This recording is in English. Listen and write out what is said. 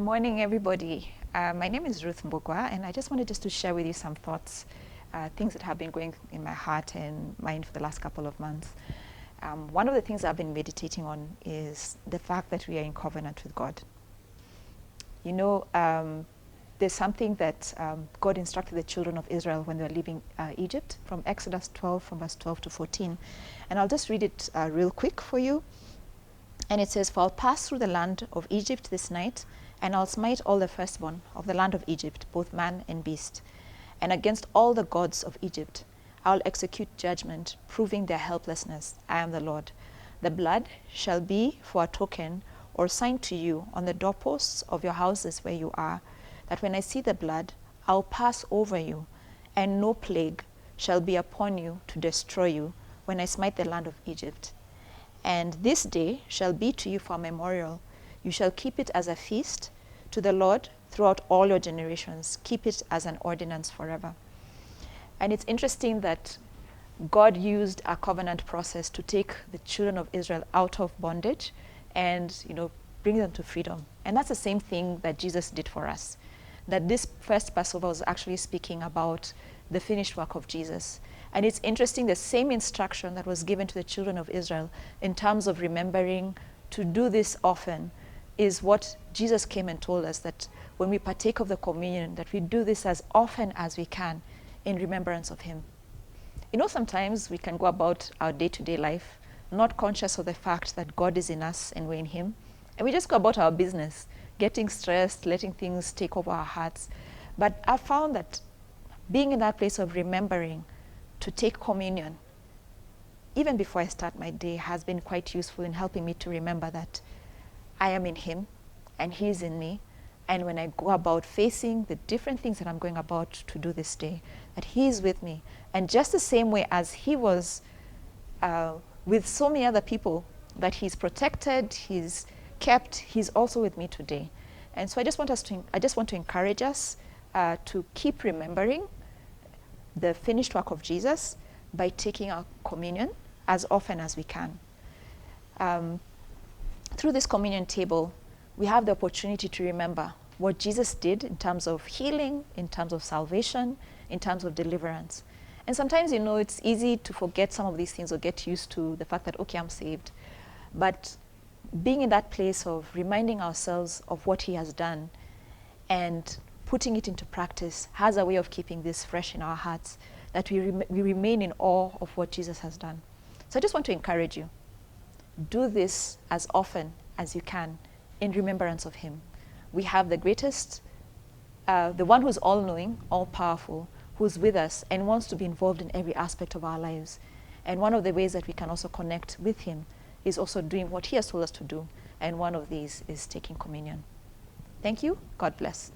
Morning, everybody. My name is Ruth Mbugua, and I just wanted to share with you some thoughts, things that have been going in my heart and mind for the last couple of months. One of the things I've been meditating on is the fact that we are in covenant with God. You know, there's something that God instructed the children of Israel when they were leaving Egypt, from Exodus 12, from verse 12 to 14. And I'll just read it real quick for you. And it says, "For I'll pass through the land of Egypt this night, and I'll smite all the firstborn of the land of Egypt, both man and beast. And against all the gods of Egypt I'll execute judgment, proving their helplessness. I am the Lord. The blood shall be for a token or sign to you on the doorposts of your houses where you are, that when I see the blood, I'll pass over you, and no plague shall be upon you to destroy you when I smite the land of Egypt. And this day shall be to you for a memorial. You shall keep it as a feast to the Lord throughout all your generations. Keep it as an ordinance forever." And it's interesting that God used a covenant process to take the children of Israel out of bondage and, bring them to freedom. And that's the same thing that Jesus did for us. That this first Passover was actually speaking about the finished work of Jesus. And it's interesting, the same instruction that was given to the children of Israel in terms of remembering to do this often is what Jesus came and told us, that when we partake of the communion, that we do this as often as we can in remembrance of him. Sometimes we can go about our day-to-day life not conscious of the fact that God is in us and we're in him. And we just go about our business, getting stressed, letting things take over our hearts. But I found that being in that place of remembering to take communion, even before I start my day, has been quite useful in helping me to remember that I am in him and he is in me. And when I go about facing the different things that I'm going about to do this day, that he is with me. And just the same way as he was with so many other people, that he's protected, he's kept, he's also with me today. And so I just want to encourage us to keep remembering the finished work of Jesus by taking our communion as often as we can. Through this communion table, we have the opportunity to remember what Jesus did in terms of healing, in terms of salvation, in terms of deliverance. And sometimes, it's easy to forget some of these things or get used to the fact that, okay, I'm saved. But being in that place of reminding ourselves of what he has done and putting it into practice has a way of keeping this fresh in our hearts, that we remain in awe of what Jesus has done. So I just want to encourage you. Do this as often as you can in remembrance of him. We have the greatest, the one who's all-knowing, all-powerful, who's with us and wants to be involved in every aspect of our lives. And one of the ways that we can also connect with him is also doing what he has told us to do. And one of these is taking communion. Thank you. God bless.